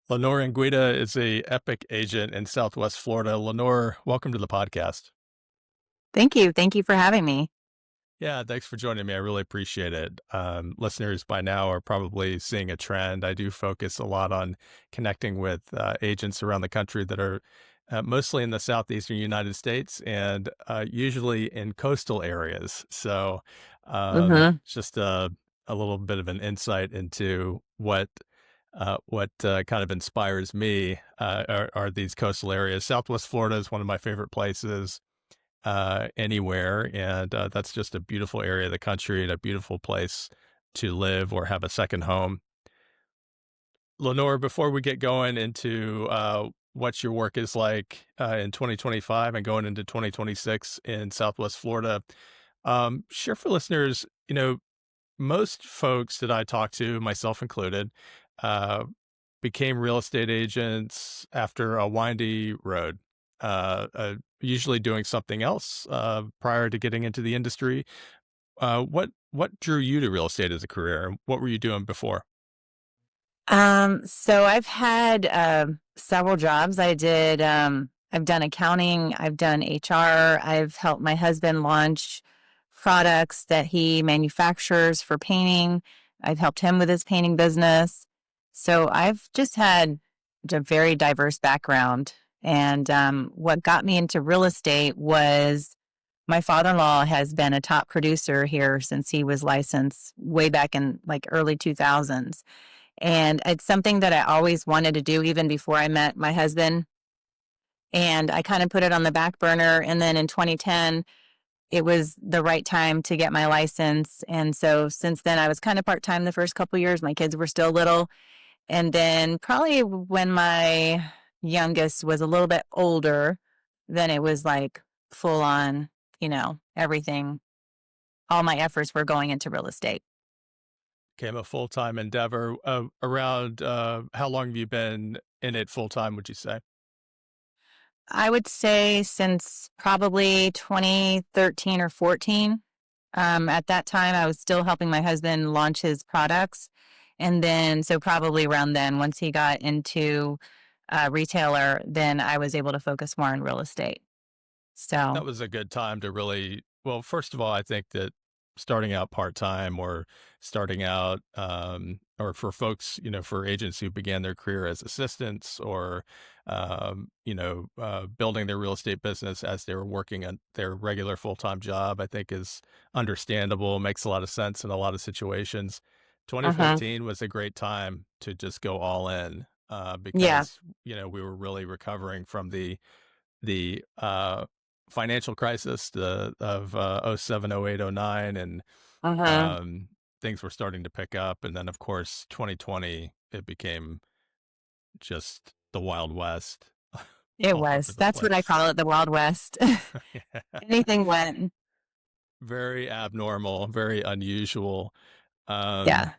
Leonor Enguita is a epic agent in Southwest Florida. Lenore, welcome to the podcast. Thank you. Thank you for having me. Yeah, thanks for joining me. I really appreciate it. Listeners by now are probably seeing a trend. I do focus a lot on connecting with agents around the country that are mostly in the southeastern United States and usually in coastal areas. So, Hmm. just a little bit of an insight into what kind of inspires me are these coastal areas. Southwest Florida is one of my favorite places anywhere. And that's just a beautiful area of the country and a beautiful place to live or have a second home. Lenore, before we get going into what your work is like in 2025 and going into 2026 in Southwest Florida, share for listeners, most folks that I talk to, myself included, uh, became real estate agents after a windy road, usually doing something else prior to getting into the industry. What drew you to real estate as a career? What were you doing before? So I've had several jobs. I've done accounting, I've done HR, I've helped my husband launch products that he manufactures for painting. I've helped him with his painting business. So I've just had a very diverse background. And what got me into real estate was my father-in-law has been a top producer here since he was licensed way back in like early 2000s. And it's something that I always wanted to do even before I met my husband. And I kind of put it on the back burner. And then in 2010, it was the right time to get my license. And so since then, I was kind of part time the first couple of years. My kids were still little. And then probably when my youngest was a little bit older, then it was like full on, everything. All my efforts were going into real estate. Became a full time endeavor. Around how long have you been in it full time? Would you say? I would say since probably 2013 or 14. At that time, I was still helping my husband launch his products. And then, so probably around then, once he got into retailer, then I was able to focus more on real estate. That So, was a good time to really well, first of all, I think that starting out part-time or starting out, or for folks, for agents who began their career as assistants or, building their real estate business as they were working on their regular full-time job, I think is understandable, makes a lot of sense in a lot of situations. uh-huh. 2015 was a great time to just go all in, Yeah. because, we were really recovering from the financial crisis of 07, 08, 09, and Uh-huh. um, things were starting to pick up. And then, of course, 2020, it became just the Wild West It all over was. the That's what I place. call it, the Wild West. Yeah. Anything went. Very abnormal, very unusual. Um, Yeah.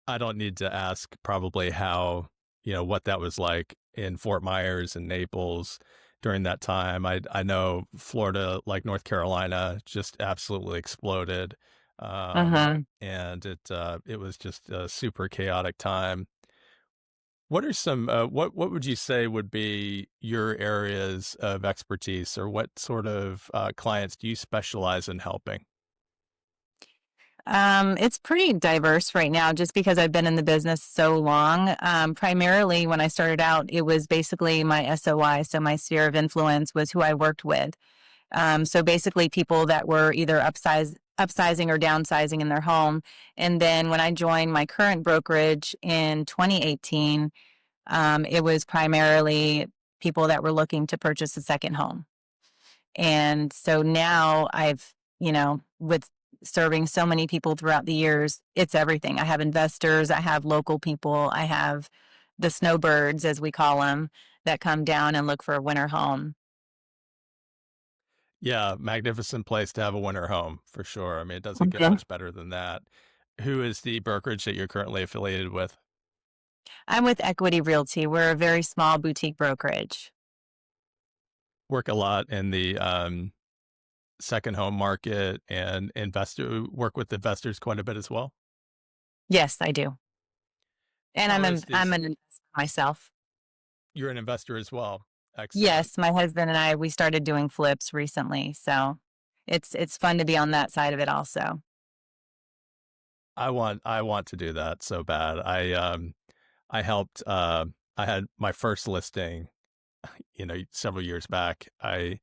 I don't need to ask probably how, what that was like in Fort Myers and Naples during that time. I know Florida, like North Carolina, just absolutely exploded. Um, Uh-huh. and it was just a super chaotic time. What are some what would you say would be your areas of expertise, or what sort of clients do you specialize in helping? It's pretty diverse right now just because I've been in the business so long. Primarily, when I started out, it was basically my SOI. So, my sphere of influence was who I worked with. So, basically, people that were either upsizing or downsizing in their home. And then when I joined my current brokerage in 2018, it was primarily people that were looking to purchase a second home. And so now with serving so many people throughout the years, it's everything. I have investors, I have local people, I have the snowbirds, as we call them, that come down and look for a winter home. Yeah, magnificent place to have a winter home for sure. I mean, it doesn't get Mhm. much better than that. Who is the brokerage that you're currently affiliated with? I'm with Equity Realty. We're a very small boutique brokerage. Work a lot in the second home market and investor work with investors quite a bit as well. Yes, I do. And How is I'm this? an investor myself. You're an investor as well. Excellent. Yes, my husband and I, we started doing flips recently, so it's fun to be on that side of it also. I want to do that so bad. I helped I had my first listing, several years back. I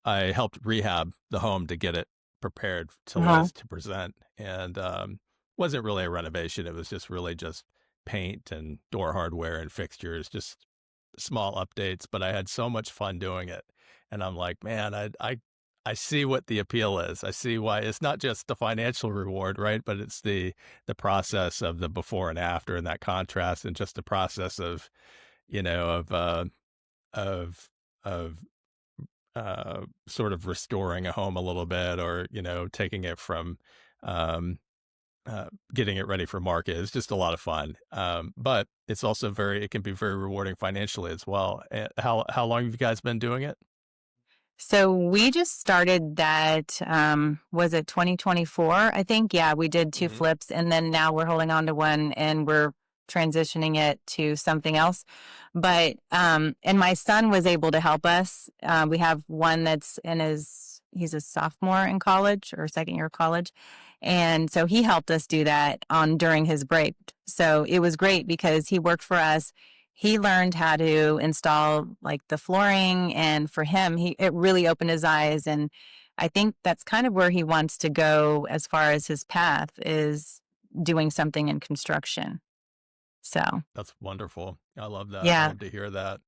helped rehab the home to get it prepared to Uh-huh. list to present, and wasn't really a renovation. It was just really just paint and door hardware and fixtures, just small updates. But I had so much fun doing it, and I'm like, man, I see what the appeal is. I see why it's not just the financial reward, right? But it's the process of the before and after, and that contrast, and just the process of you know of of sort of restoring a home a little bit, or taking it from um, getting it ready for market. It's just a lot of fun, but it's also it can be very rewarding financially as well. How long have you guys been doing it? So we just started that, was it 2024? I think, yeah, we did two Hmm. flips and then now we're holding on to one and we're transitioning it to something else. But, and my son was able to help us. We have one that's he's a sophomore in college or second year of college. And so he helped us do that on during his break. So it was great because he worked for us. He learned how to install like the flooring, and for him it really opened his eyes, and I think that's kind of where he wants to go as far as his path is doing something in construction. So, That's wonderful. I love that. I yeah. love to hear that.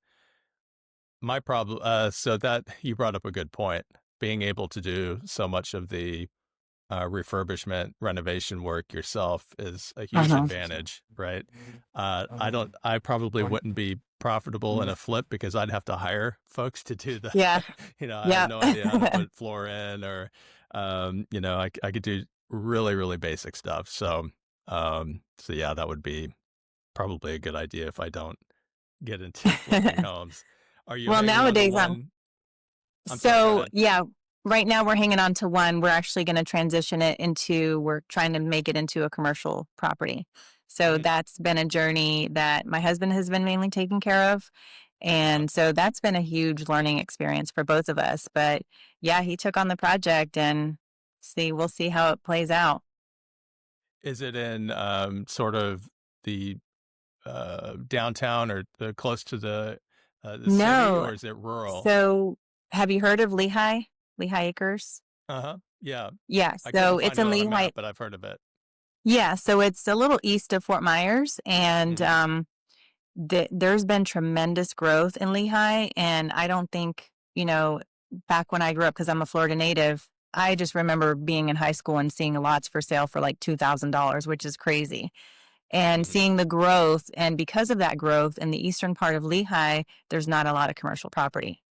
My problem, so that you brought up a good point. Being able to do so much of the refurbishment, renovation work yourself is a huge Uh-huh. advantage, right? I probably wouldn't be profitable in a flip because I'd have to hire folks to do the, Yeah. I have Yeah. no idea how to put floor in, or, I could do really, really basic stuff. So yeah, that would be probably a good idea if I don't get into flipping homes. Are you Well, hanging on to nowadays one? I'm sorry, go so ahead. yeah, right now we're hanging on to one. We're actually going to transition it into, we're trying to make it into a commercial property. So Hmm. that's been a journey that my husband has been mainly taking care of. Uh-huh. And so that's been a huge learning experience for both of us. But yeah, he took on the project and we'll see how it plays out. Is it in sort of the downtown, or close to the city, No. or is it rural? So have you heard of Lehigh? Lehigh Acres? Uh-huh. Yeah. Yeah. I couldn't So it's find it in on a Lehigh. map, but I've heard of it. Yeah. So it's a little east of Fort Myers. And Hmm. there's been tremendous growth in Lehigh. And I don't think, back when I grew up, because I'm a Florida native, I just remember being in high school and seeing lots for sale for like $2,000, which is crazy. And Hmm. seeing the growth. And because of that growth in the eastern part of Lehigh, there's not a lot of commercial property.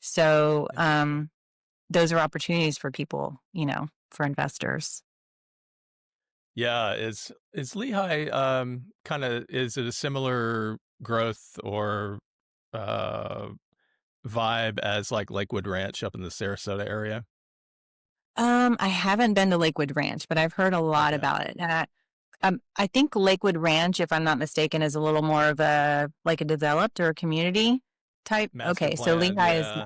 So Interesting. those are opportunities for people, for investors. Yeah, is Lehigh kind of, is it a similar growth or uh vibe as like Lakewood Ranch up in the Sarasota area? I haven't been to Lakewood Ranch, but I've heard a lot Okay. about it. And I think Lakewood Ranch, if I'm not mistaken, is a little more of a like a developed or a community type. Master Okay, so planned, Lehigh is, yeah.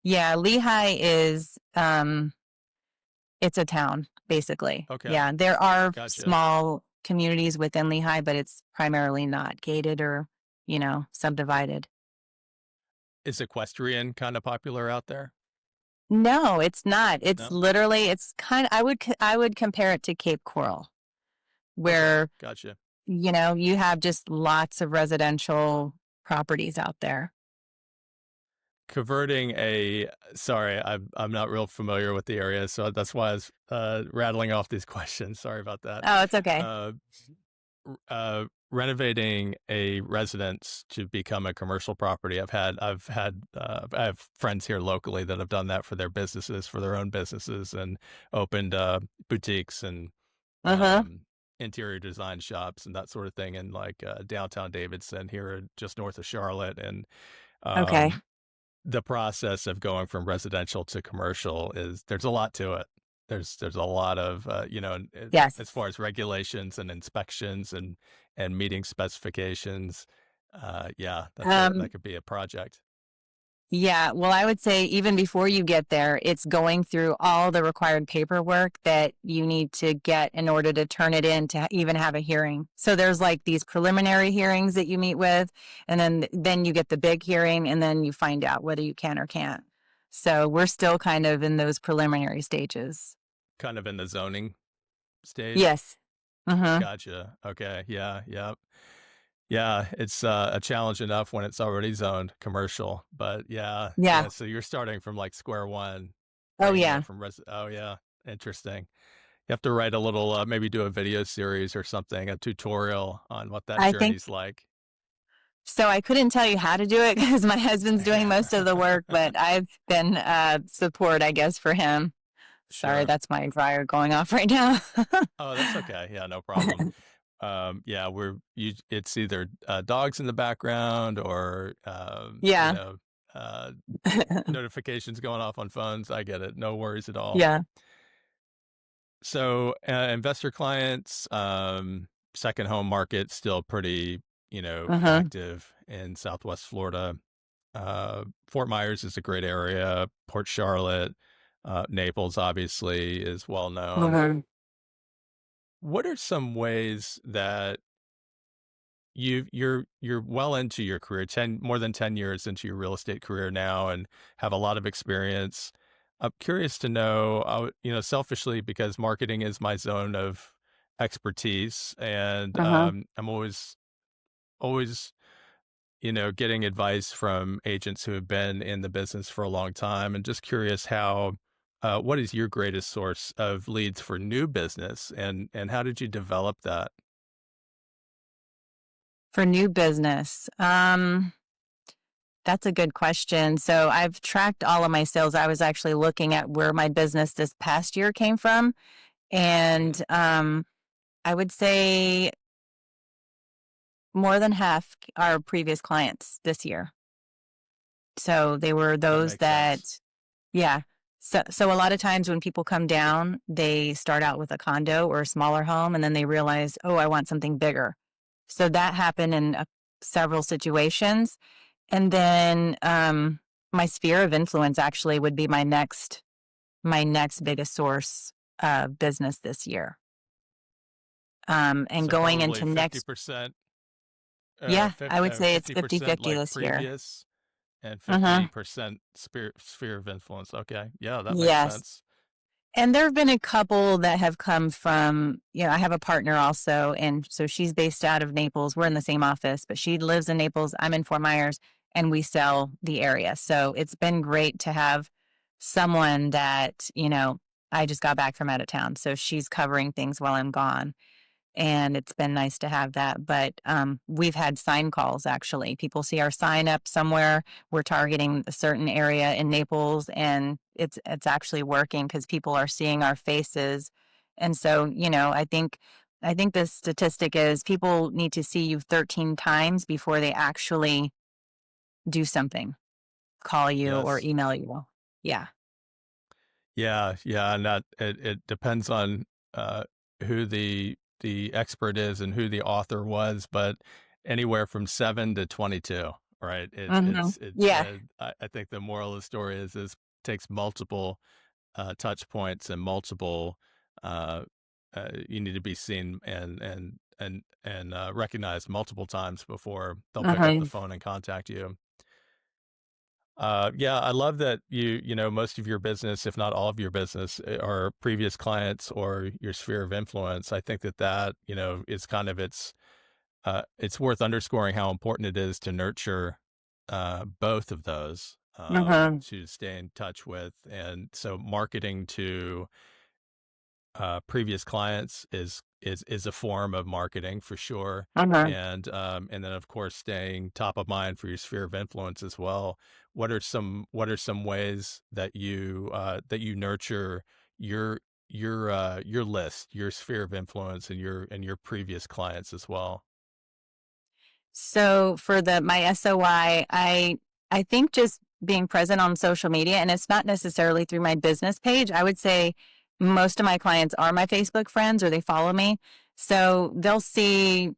yeah, Lehigh is it's a town basically. Okay. Yeah, there are Gotcha. small communities within Lehigh, but it's primarily not gated or, subdivided. Is equestrian kind of popular out there? No, it's not. It's No? literally it's kind of I would compare it to Cape Coral, Okay. where Gotcha. you have just lots of residential properties out there. Converting a Sorry, I'm not real familiar with the area, so that's why I was rattling off these questions. Sorry about that. Oh, it's okay. Uh, Renovating a residence to become a commercial property. I have friends here locally that have done that for their businesses, for their own businesses, and opened boutiques and Uh-huh. um, interior design shops and that sort of thing in like downtown Davidson here, just north of Charlotte, and Okay. um, the process of going from residential to commercial there's a lot to it. there's a lot of, as Yes. far as regulations and inspections and meeting specifications, yeah, that Um, could be a project. Yeah, well, I would say even before you get there, it's going through all the required paperwork that you need to get in order to turn it in to even have a hearing. So there's like these preliminary hearings that you meet with, and then you get the big hearing, and then you find out whether you can or can't. So we're still kind of in those preliminary stages. Kind of in the zoning stage? Yes. Mm-hmm. Gotcha. Okay. Yeah, yeah. Yeah, it's, a challenge enough when it's already zoned commercial, but yeah, Yeah. yeah, so you're starting from, like, square one, Oh bringing it yeah. from yeah, interesting. You have to write a little, maybe do a video series or something, a tutorial on what that I think journey's like. so. I couldn't tell you how to do it because my husband's doing most of the work, but I've been support, I guess, for him. Sorry, Sure. that's my dryer going off right now. Oh, that's okay. Yeah, no problem. Yeah, it's either, dogs in the background or, Yeah. uh, notifications going off on phones. I get it. No worries at all. Yeah. So, investor clients, second home market still pretty, Uh-huh. active in Southwest Florida. Fort Myers is a great area. Port Charlotte, Naples obviously is well known. Uh-huh. What are some ways that you're well into your career, 10 more than 10 years into your real estate career now and have a lot of experience. I'm curious to know, selfishly because marketing is my zone of expertise and Uh-huh. I'm always getting advice from agents who have been in the business for a long time and just curious how what is your greatest source of leads for new business and how did you develop that? For new business, that's a good question. So I've tracked all of my sales. I was actually looking at where my business this past year came from, and I would say more than half are previous clients this year. So they were That those makes sense. that, yeah. So a lot of times when people come down, they start out with a condo or a smaller home, and then they realize, oh, I want something bigger. So that happened in several situations. And then my sphere of influence actually would be my next biggest source of business this year. And So going probably into next, 50%, yeah, I would say it's 50% 50-50 like this year. previous and Uh-huh. 50% sphere of influence. Okay. Yeah, that makes Yes. sense. And there have been a couple that have come from, I have a partner also, and so she's based out of Naples. We're in the same office, but she lives in Naples. I'm in Fort Myers, and we sell the area. So it's been great to have someone that, I just got back from out of town. So she's covering things while I'm gone, and it's been nice to have that. But we've had sign calls actually. People see our sign up somewhere. We're targeting a certain area in Naples, and it's actually working because people are seeing our faces. And so, I think the statistic is people need to see you 13 times before they actually do something, call you or Yes. email you. Yeah. Yeah, yeah, and it depends on uh who the expert is and who the author was, but anywhere from 7 to 22, right? Yeah. I think the moral of the story is takes multiple touch points and multiple uh you need to be seen and recognized multiple times before they'll pick up the Uh-huh. phone and contact you. Yeah, I love that most of your business, if not all of your business, are previous clients or your sphere of influence. I think that is kind of it's worth underscoring how important it is to nurture both of those Uh-huh. to stay in touch with. And so marketing to previous clients is a form of marketing for sure, Uh-huh. and then of course staying top of mind for your sphere of influence as well. What are some ways that you nurture your your list, your sphere of influence, and your previous clients as well? So for the my SOI, I think just being present on social media, and it's not necessarily through my business page. I would say most of my clients are my Facebook friends or they follow me. So they'll see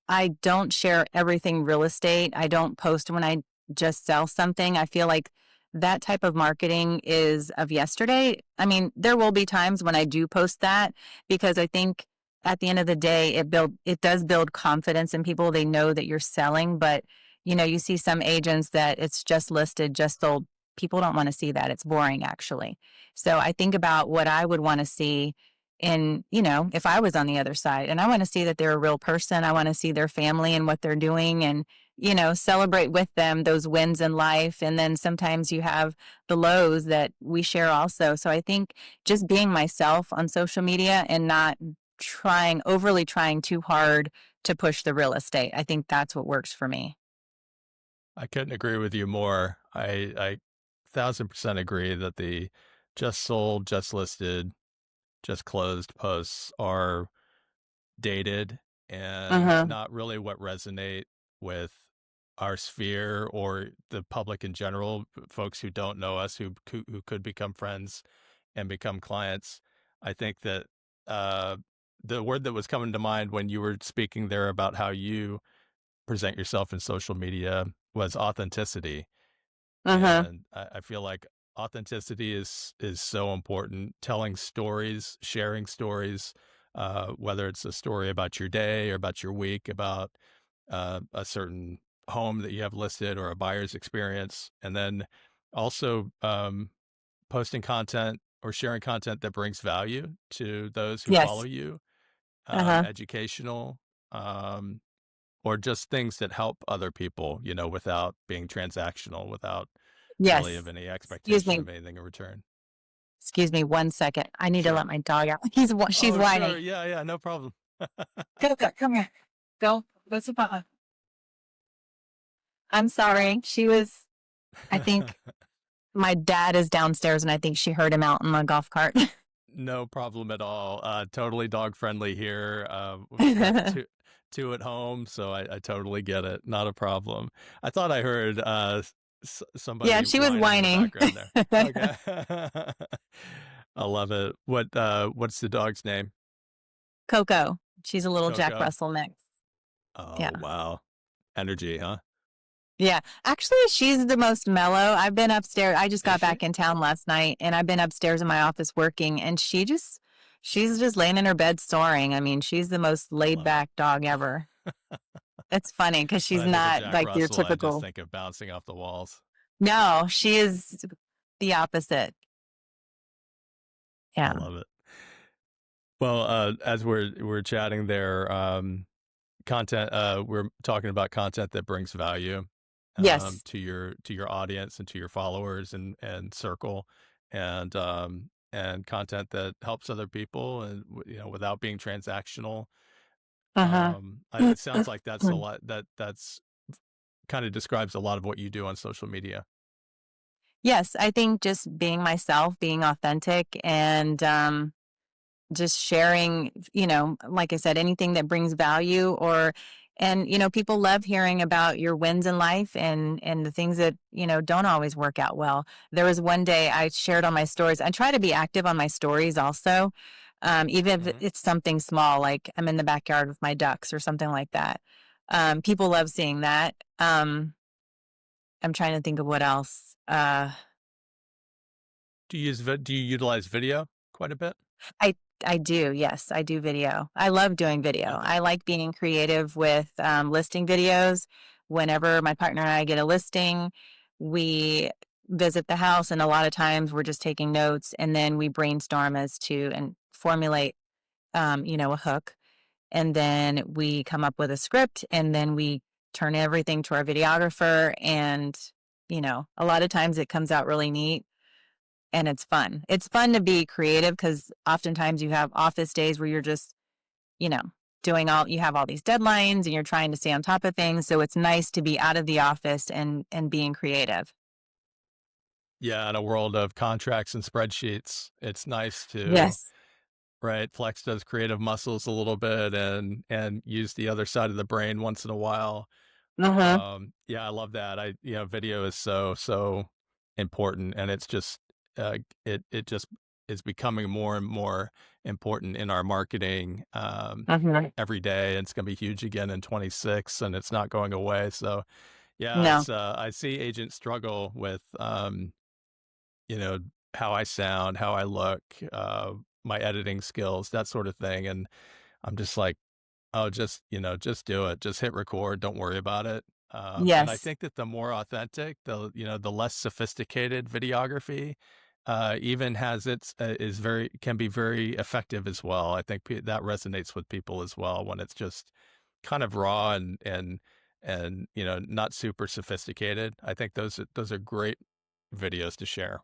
I don't share everything real estate. I don't post when I just sell something. I feel like that type of marketing is of yesterday. I mean, there will be times when I do post that because I think at the end of the day it does build confidence in people. They know that you're selling, but you see some agents that it's just listed, just sold. People don't want to see that. It's boring actually. So I think about what I would want to see in, if I was on the other side and I want to see that they're a real person. I want to see their family and what they're doing and, celebrate with them those wins in life. And then sometimes you have the lows that we share also. So I think just being myself on social media and not overly trying too hard to push the real estate. I think that's what works for me. I couldn't agree with you more. I 1,000% agree that the just sold, just listed, just closed posts are dated and Uh-huh. not really what resonate with our sphere or the public in general, folks who don't know us, who could become friends and become clients. I think that uh, the word that was coming to mind when you were speaking there about how you present yourself in social media was authenticity. Uh-huh. And I feel like authenticity is so important. Telling stories, sharing stories, whether it's a story about your day or about your week, about a certain home that you have listed or a buyer's experience, and then also posting content or sharing content that brings value to those who follow Yes. you, Uh-huh. educational, um, or just things that help other people, without being transactional, without really Yes. of any Excuse expectation me. of anything in return. Excuse me 1 second. I need to Sure. let my dog out. She's Oh, sure. whining. Yeah, yeah, no problem. Go, come here. Go. Go to Papa. I'm sorry. I think my dad is downstairs and I think she heard him out in the golf cart. No problem at all. Totally dog friendly here. We've got two at home, so I totally get it. Not a problem. I thought I heard Yeah, somebody she was whining in the whining. background there. Okay. I love it. What's the dog's name? Coco. She's a little Jack Coco. Russell mix. Oh, Yeah. wow. Energy, huh? Yeah. Actually, she's the most mellow. I've been upstairs. I just Is got she? back in town last night and I've been upstairs in my office working and she's just laying in her bed snoring. I mean, she's the most I laid love it. back dog ever. It's funny because When she's I think of not Jack like your Russell, I just typical. think of bouncing off the walls. No, she is the opposite. I Yeah. love it. Well, as we're chatting there, content. We're talking about content that brings value Yes. to your audience and to your followers and circle, and content that helps other people and without being transactional. Uh-huh. It sounds like that's a lot. That's kind of describes a lot of what you do on social media. Yes, I think just being myself, being authentic and just sharing, like I said, anything that brings value and people love hearing about your wins in life and the things that, don't always work out well. There was one day I shared on my stories. I try to be active on my stories also. Even if Hmm. it's something small, like I'm in the backyard with my ducks or something like that. People love seeing that. I'm trying to think of what else. Do you utilize video quite a bit? I I do. Yes, I do video. I love doing video. Okay. I like being creative with listing videos. Whenever my partner and I get a listing, we visit the house, and a lot of times we're just taking notes, and then we brainstorm as to and formulate, a hook, and then we come up with a script, and then we turn everything to our videographer, and a lot of times it comes out really neat and it's fun. It's fun to be creative because oftentimes you have office days where you're just, you know, you have all these deadlines and you're trying to stay on top of things. So it's nice to be out of the office and being creative. Yeah, in a world of contracts and spreadsheets, it's nice to Yes. right flex those creative muscles a little bit and use the other side of the brain once in a while. Uh-huh. Yeah, I love that. Video is so important, and it's just it just is becoming more and more important in our marketing Mhm. every day. And it's going to be huge again in 26, and it's not going away. So yeah, No. it's I see agents struggle with you know, how I sound, how I look, my editing skills, that sort of thing. And I'm just like, oh, just, just do it. Just hit record. Don't worry about it. And I Yes. think that the more authentic, the less sophisticated videography, even has can be very effective as well. I think that resonates with people as well when it's just kind of raw and not super sophisticated. I think those are great videos to share.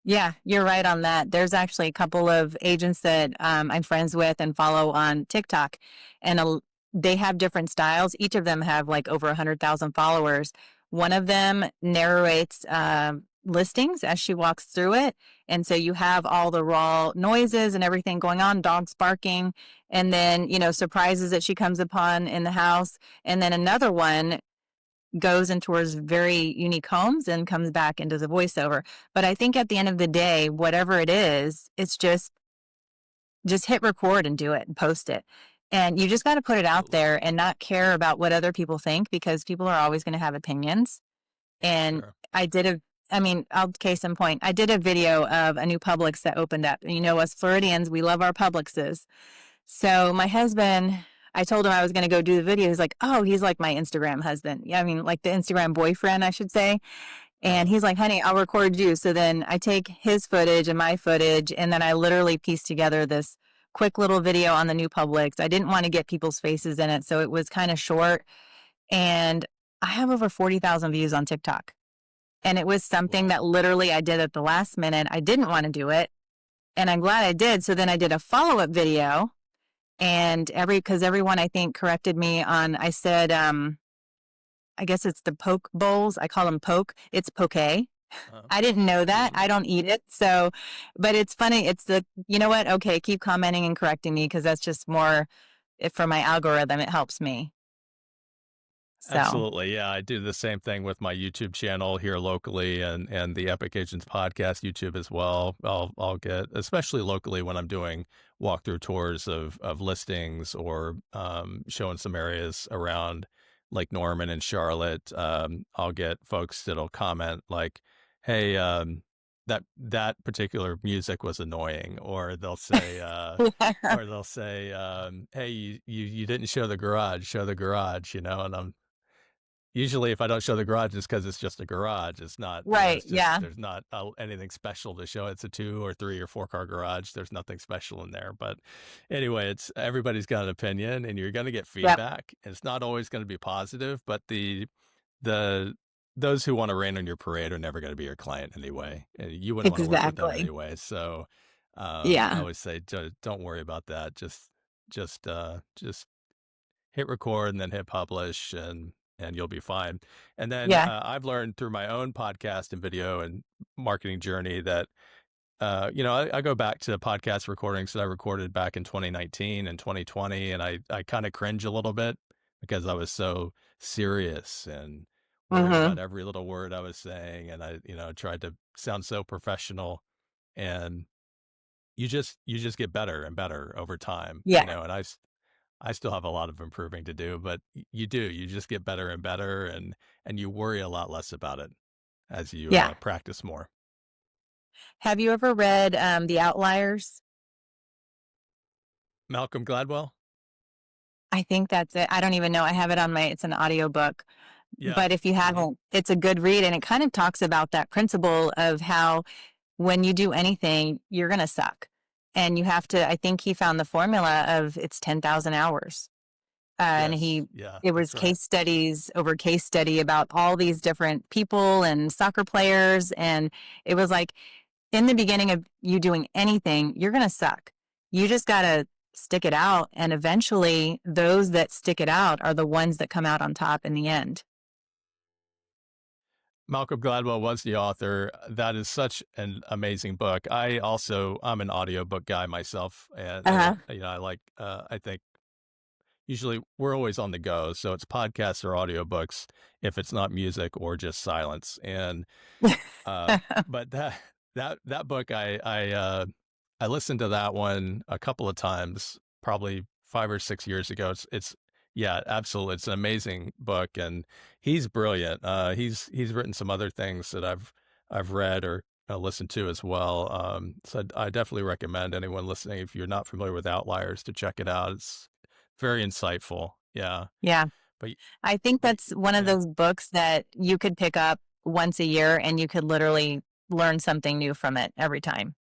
Yeah, you're right on that. There's actually a couple of agents that I'm friends with and follow on TikTok, and they have different styles. Each of them have like over 100,000 followers. One of them narrates listings as she walks through it. And so you have all the raw noises and everything going on, dogs barking, and then, surprises that she comes upon in the house. And then another one goes and tours very unique homes and comes back into the voiceover. But I think at the end of the day, whatever it is, it's just hit record and do it and post it. And you just got to put it out Absolutely. there and not care about what other people think, because people are always going to have opinions. And Sure. I did a I'll case in point. I did a video of a new Publix that opened up. And us Floridians, we love our Publixes. So my husband, I told him I was going to go do the video. He's like, "Oh, he's like my Instagram husband." Yeah, I mean, like the Instagram boyfriend, I should say. And Uh, he's like, "Honey, I'll record you." So then I take his footage and my footage, and then I literally piece together this quick little video on the new Publix. I didn't want to get people's faces in it, so it was kind of short. And I have over 40,000 views on TikTok. And it was something wow. that literally I did at the last minute. I didn't want to do it, and I'm glad I did. So then I did a follow-up video, and because everyone I think corrected me on, I said, I guess it's the poke bowls. I call them poke. It's poke. Uh, I didn't know that. mhm. I don't eat it. So, but it's funny. It's you know what? Okay, keep commenting and correcting me, because that's just more for my algorithm. It helps me. So, Absolutely. Yeah, I do the same thing with my YouTube channel here locally and the Epic Agents podcast YouTube as well. I'll get, especially locally, when I'm doing walkthrough tours of listings or showing some areas around like Norman and Charlotte. I'll get folks that'll comment like, "Hey, that particular music was annoying," or they'll say, "Hey, you didn't show the garage. Show the garage," and I'm usually, if I don't show the garage, it's because it's just a garage. It's not, right. it's just, Yeah. there's not anything special to show. It's a 2 or 3 or 4 car garage. There's nothing special in there. But anyway, everybody's got an opinion, and you're going to get Yep. feedback. It's not always going to be positive, but the, those who want to rain on your parade are never going to be your client anyway. And you wouldn't want to work with them Exactly. anyway. So, I Yeah. always say, don't worry about that. Just hit record and then hit publish, and you'll be fine. And then Yeah. I've learned through my own podcast and video and marketing journey that I go back to podcast recordings that I recorded back in 2019 and 2020, and I kind of cringe a little bit because I was so serious and worried about Hmm. every little word I was saying, and I tried to sound so professional. And you just get better and better over time, Yeah. and I still have a lot of improving to do, but you do. You just get better and better, and you worry a lot less about it as you Yeah. practice more. Have you ever read The Outliers? Malcolm Gladwell? I think that's it. I don't even know. I have it on it's an audiobook. Yeah. But if you Hmm. haven't, it's a good read. And it kind of talks about that principle of how when you do anything, you're going to suck. And you have to, I think he found the formula of it's 10,000 hours. And Yes. Yeah, it was that's right. case studies over case study about all these different people and soccer players. And it was like, in the beginning of you doing anything, you're going to suck. You just got to stick it out. And eventually, those that stick it out are the ones that come out on top in the end. Malcolm Gladwell was the author. That is such an amazing book. I'm an audiobook guy myself, and Uh huh. I like I think usually we're always on the go, so it's podcasts or audiobooks if it's not music or just silence. And Uh, but that book I listened to that one a couple of times, probably 5 or 6 years ago. Yeah, absolutely. It's an amazing book, and he's brilliant. He's written some other things that I've read or listened to as well. So I definitely recommend anyone listening, if you're not familiar with Outliers, to check it out. It's very insightful. Yeah, Yeah. but I think but that's one of yeah. those books that you could pick up once a year and you could literally learn something new from it every time.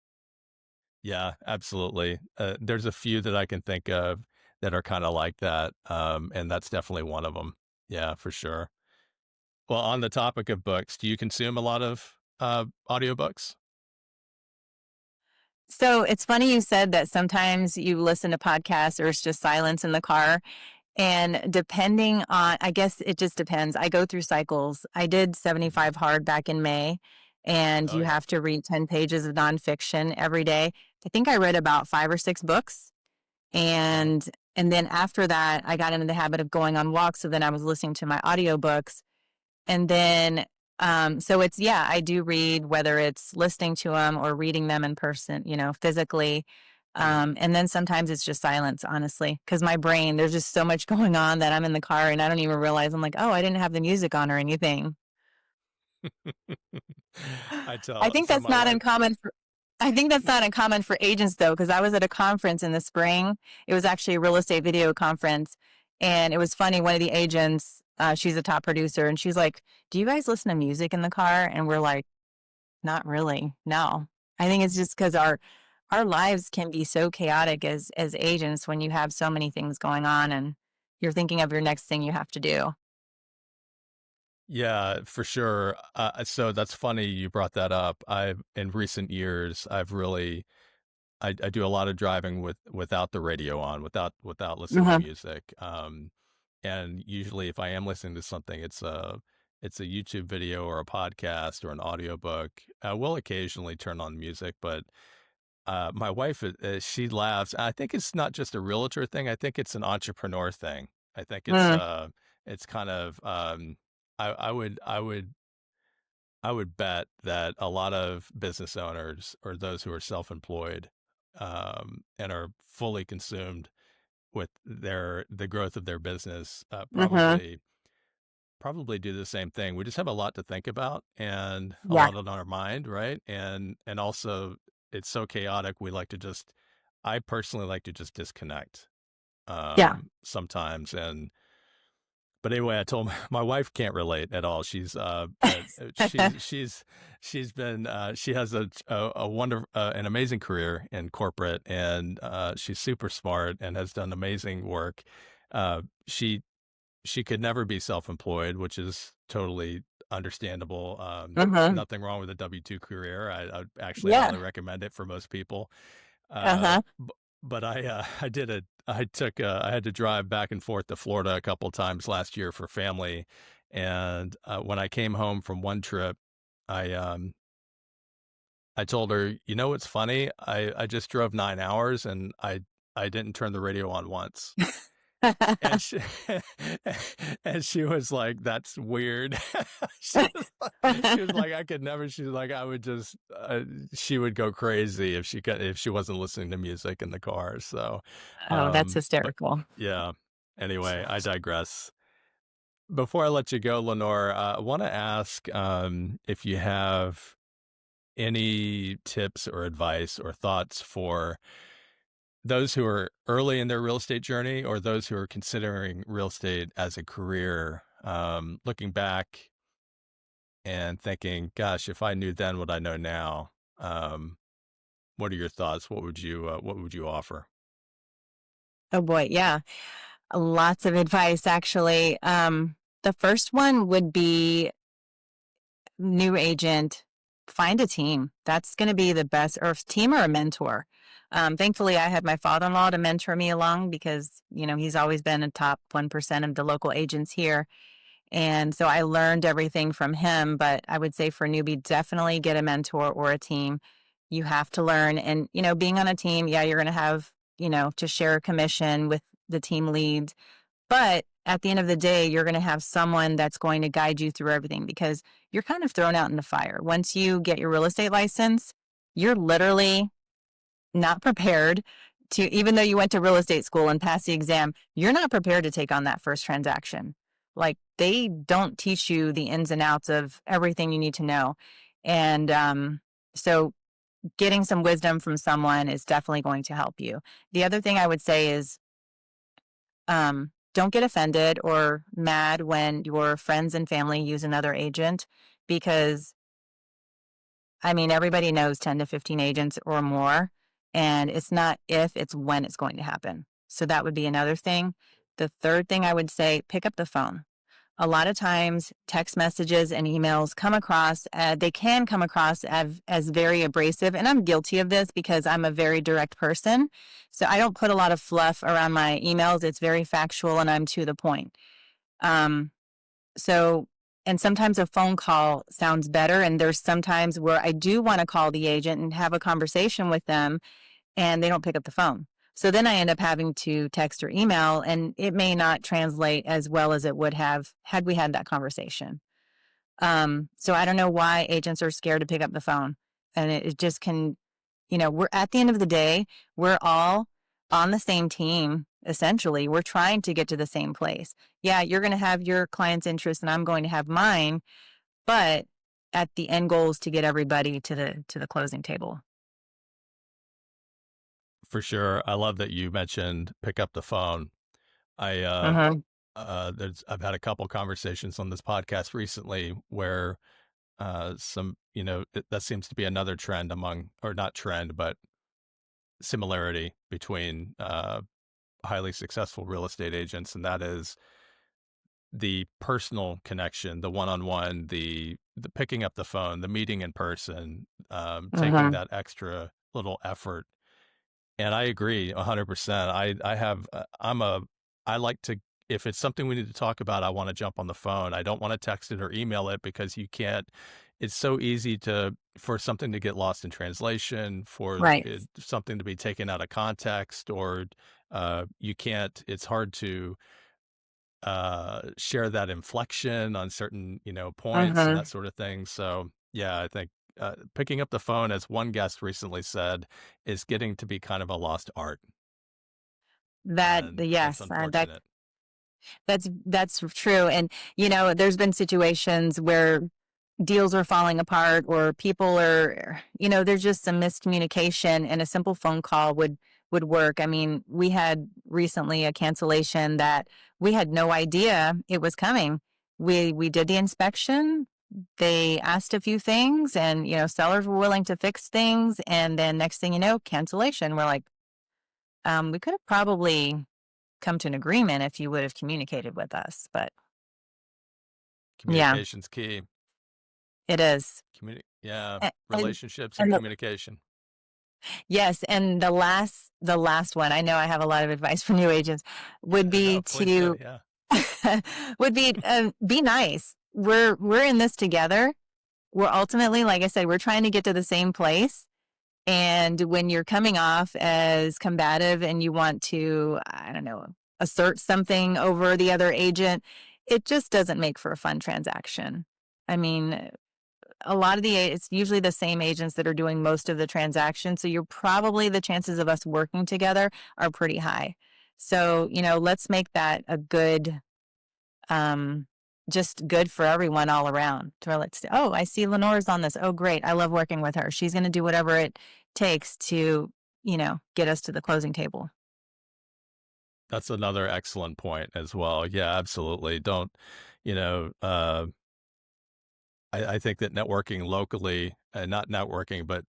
Yeah, absolutely. There's a few that I can think of that are kind of like that, and that's definitely one of them. Yeah, for sure. Well, on the topic of books, do you consume a lot of audiobooks? So it's funny you said that sometimes you listen to podcasts or it's just silence in the car. And depending on, I guess it just depends. I go through cycles. I did Mhm. 75 hard back in May, and Oh you yeah. have to read 10 pages of nonfiction every day. I think I read about 5 or 6 books. Wow. And then after that, I got into the habit of going on walks. So then I was listening to my audiobooks. And then, so it's, yeah, I do read, whether it's listening to them or reading them in person, physically. Mhm. And then sometimes it's just silence, honestly, because my brain, there's just so much going on that I'm in the car and I don't even realize. I'm like, oh, I didn't have the music on or anything. I I tell think so that's my not wife. uncommon for I think that's not uncommon for agents though, because I was at a conference in the spring. It was actually a real estate video conference. And it was funny. One of the agents, she's a top producer, and she's like, do you guys listen to music in the car? And we're like, not really. No. I think it's just because our lives can be so chaotic as agents when you have so many things going on and you're thinking of your next thing you have to do. Yeah, for sure. So that's funny you brought that up. I've in recent years, I've really I do a lot of driving without the radio on, without listening to Uh-huh. music. And usually, if I am listening to something, it's a YouTube video or a podcast or an audiobook. I will occasionally turn on music, but my wife, she laughs. I think it's not just a realtor thing. I think it's an entrepreneur thing. I think Mm, it's kind of, I would bet that a lot of business owners or those who are self-employed, and are fully consumed with the growth of their business, mhm. probably do the same thing. We just have a lot to think about and a Yeah. lot on our mind, right? And also it's so chaotic. I personally like to just disconnect Yeah. sometimes. And but anyway, I told my wife can't relate at all. She's been she has an amazing career in corporate, and she's super smart and has done amazing work. Uh, she she could never be self-employed, which is totally understandable. Mhm. Nothing wrong with a W-2 career. I actually highly Yeah. recommend it for most people. Uh-huh. But I had to drive back and forth to Florida a couple times last year for family, and when I came home from one trip, I um, I told her, you know what's funny? I just drove 9 hours and I didn't turn the radio on once. And she and she was like, "That's weird." She was like, "I could never." She's like, "I would just." She would go crazy if she wasn't listening to music in the car. So, Oh, that's but hysterical. yeah. Anyway, I digress. Before I let you go, Lenore, I want to ask if you have any tips or advice or thoughts for those who are early in their real estate journey or those who are considering real estate as a career, looking back and thinking, gosh, if I knew then what I know now, um, what are your thoughts? What would you offer? Oh boy, yeah. Lots of advice actually. The first one would be new agent, find a team. That's going to be the best, or team or a mentor. Thankfully, I had my father-in-law to mentor me along because, he's always been a top 1% of the local agents here. And so I learned everything from him. But I would say for a newbie, definitely get a mentor or a team. You have to learn. And, being on a team, yeah, you're going to have, to share a commission with the team leads. But at the end of the day, you're going to have someone that's going to guide you through everything because you're kind of thrown out in the fire. Once you get your real estate license, you're literally not prepared to, even though you went to real estate school and passed the exam, you're not prepared to take on that first transaction. Like they don't teach you the ins and outs of everything you need to know. And so getting some wisdom from someone is definitely going to help you. The other thing I would say is don't get offended or mad when your friends and family use another agent because I mean, everybody knows 10 to 15 agents or more, and it's not if, it's when it's going to happen. So that would be another thing. The third thing I would say, pick up the phone. A lot of times, text messages and emails come across, they can come across as very abrasive. And I'm guilty of this because I'm a very direct person. So I don't put a lot of fluff around my emails. It's very factual and I'm to the point. Um, so, and sometimes a phone call sounds better. And there's sometimes where I do want to call the agent and have a conversation with them and they don't pick up the phone. So then I end up having to text or email, and it may not translate as well as it would have had we had that conversation. So I don't know why agents are scared to pick up the phone. And it just can, we're at the end of the day, we're all on the same team. Essentially, we're trying to get to the same place. Yeah, you're going to have your client's interest and I'm going to have mine, but at the end goal is to get everybody to the closing table. For sure. I love that you mentioned pick up the phone. I Uh-huh. I've had a couple conversations on this podcast recently where that seems to be another trend among, or not trend, but similarity between highly successful real estate agents, and that is the personal connection, the one-on-one, the picking up the phone, the meeting in person, taking Uh-huh. that extra little effort. And I agree 100%. I like to, if it's something we need to talk about, I want to jump on the phone. I don't want to text it or email it because you can't, it's so easy for something to get lost in translation, for Right. something to be taken out of context, or you can't, it's hard to share that inflection on certain, points and Uh-huh. that sort of thing. So yeah, I think picking up the phone, as one guest recently said, is getting to be kind of a lost art, and that's Yes, unfortunate. that's true. And there's been situations where deals are falling apart or people are, there's just some miscommunication and a simple phone call would work. I mean, we had recently a cancellation that we had no idea it was coming. We did the inspection. They asked a few things and, sellers were willing to fix things. And then next thing you know, cancellation. We're like, we could have probably come to an agreement if you would have communicated with us. But yeah, Communication's key. it is. Yeah, A- And, relationships and and communication. yes, and the last one, I know I have a lot of advice for new agents, would No, be please do. to Yeah, would be nice. We're in this together. We're ultimately, like I said, we're trying to get to the same place. And when you're coming off as combative and you want to, I don't know, assert something over the other agent, it just doesn't make for a fun transaction. I mean, a lot of it's usually the same agents that are doing most of the transactions. So you're probably the chances of us working together are pretty high. So, let's make that a good, um, just good for everyone all around. To where let's say, oh, I see Lenor's on this. Oh, great. I love working with her. She's going to do whatever it takes to, get us to the closing table. that's another excellent point as well. Yeah, absolutely. Don't, you know, I think that networking locally, not networking, but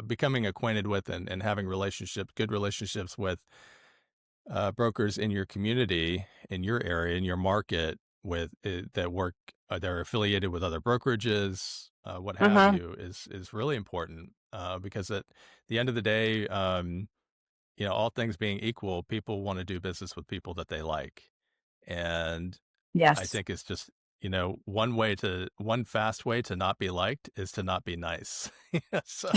becoming acquainted with and having good relationships with brokers in your community, in your area, in your market, that work, they're affiliated with other brokerages, what have Uh-huh. you, is really important because at the end of the day, all things being equal, people want to do business with people that they like, and I Yes. think it's just, one fast way to not be liked is to not be nice. So,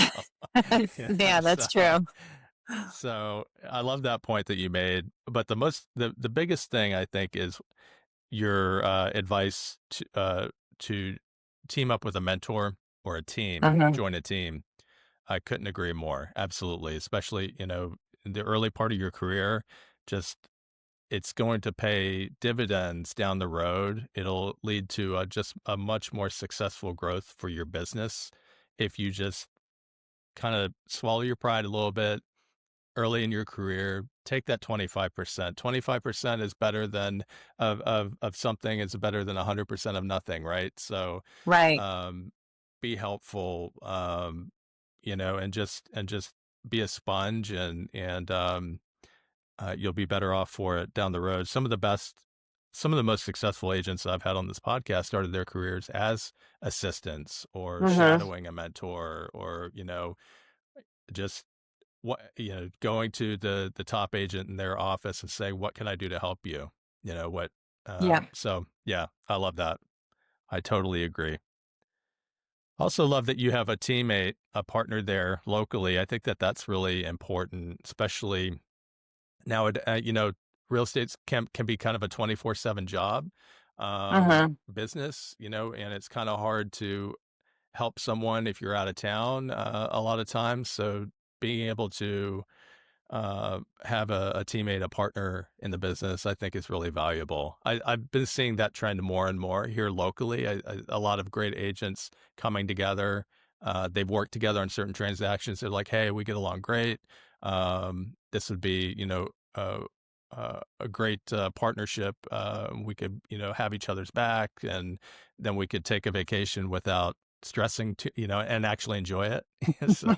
yeah, Yeah, that's true. so I love that point that you made. But the biggest thing I think is your advice to team up with a mentor or a team, Uh-huh. join a team. I couldn't agree more. Absolutely. Especially, in the early part of your career, just it's going to pay dividends down the road. It'll lead to just a much more successful growth for your business if you just kind of swallow your pride a little bit early in your career. Take that 25%. 25% is better than of something is better than 100% of nothing, right? So Right. um, be helpful, and just be a sponge, and you'll be better off for it down the road. Some of the most successful agents I've had on this podcast started their careers as assistants or Hmm. shadowing a mentor, or just going to the top agent in their office and saying, "What can I do to help you?" You know what? Yeah. So yeah, I love that. I totally agree. Also love that you have a teammate, a partner there locally. I think that that's really important, especially now. Real estate can be kind of a 24/7 job, Hmm. business. And it's kind of hard to help someone if you're out of town a lot of times. So being able to have a teammate, a partner in the business, I think is really valuable. I've been seeing that trend more and more here locally. A lot of great agents coming together. They've worked together on certain transactions. They're like, "Hey, we get along great. This would be, a great partnership. We could, have each other's back, and then we could take a vacation without stressing to, and actually enjoy it." So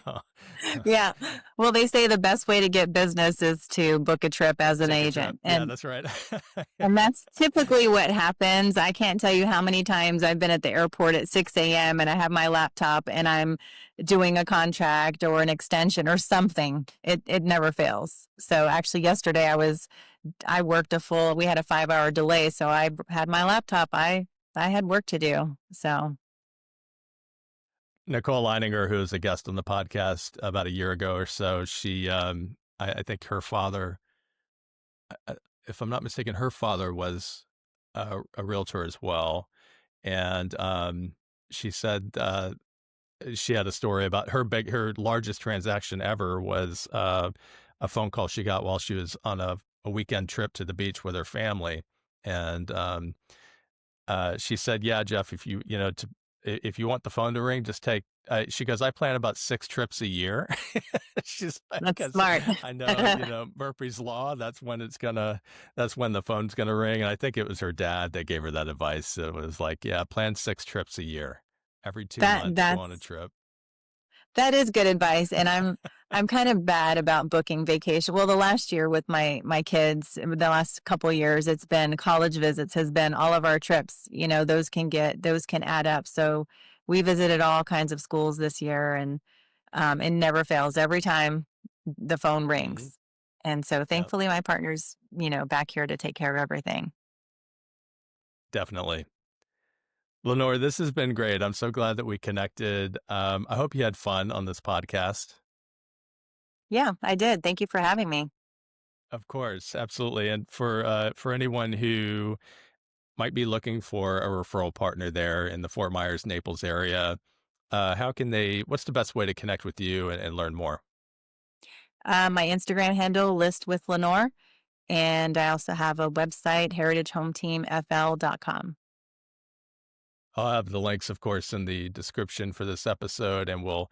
Yeah. Well, they say the best way to get business is to book a trip as an take a trip. agent. Yeah, And that's right. and that's typically what happens. I can't tell you how many times I've been at the airport at 6 a.m. and I have my laptop and I'm doing a contract or an extension or something. It never fails. So actually yesterday I worked a full we had a 5 hour delay, so I had my laptop. I had work to do. So Nicole Leininger, who was a guest on the podcast about a year ago or so, I think her father, uh, if I'm not mistaken, her father was a realtor as well. And she said she had a story about her largest transaction ever was a phone call she got while she was on a weekend trip to the beach with her family. And she said, "Yeah, Jeff, if you want the phone to ring, just take." She goes, "I plan about 6 trips a year." She's like, that's "'Cause smart. I know, Murphy's law. That's when the phone's gonna ring." And I think it was her dad that gave her that advice. It was like, "Yeah, plan 6 trips a year. Every two that months, go on a that's trip." That is good advice, and I'm kind of bad about booking vacation. Well, the last year with my kids, the last couple years, it's been college visits has been all of our trips. Those can add up. So we visited all kinds of schools this year, and it never fails. Every time the phone Hmm. rings, and so Yep, thankfully my partner's back here to take care of everything. definitely. Lenore, this has been great. I'm so glad that we connected. I hope you had fun on this podcast. Yeah, I did. Thank you for having me. Of course, absolutely. And for anyone who might be looking for a referral partner there in the Fort Myers, Naples area, what's the best way to connect with you and learn more? My Instagram handle list with Lenore. And I also have a website, heritagehometeamfl.com. I'll have the links, of course, in the description for this episode, and we'll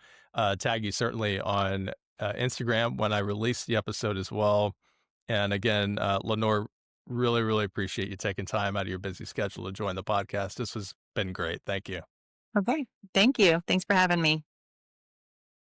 tag you certainly on Instagram when I release the episode as well. And again, Lenore, really, really appreciate you taking time out of your busy schedule to join the podcast. This has been great. Thank you. Okay. Thank you. Thanks for having me.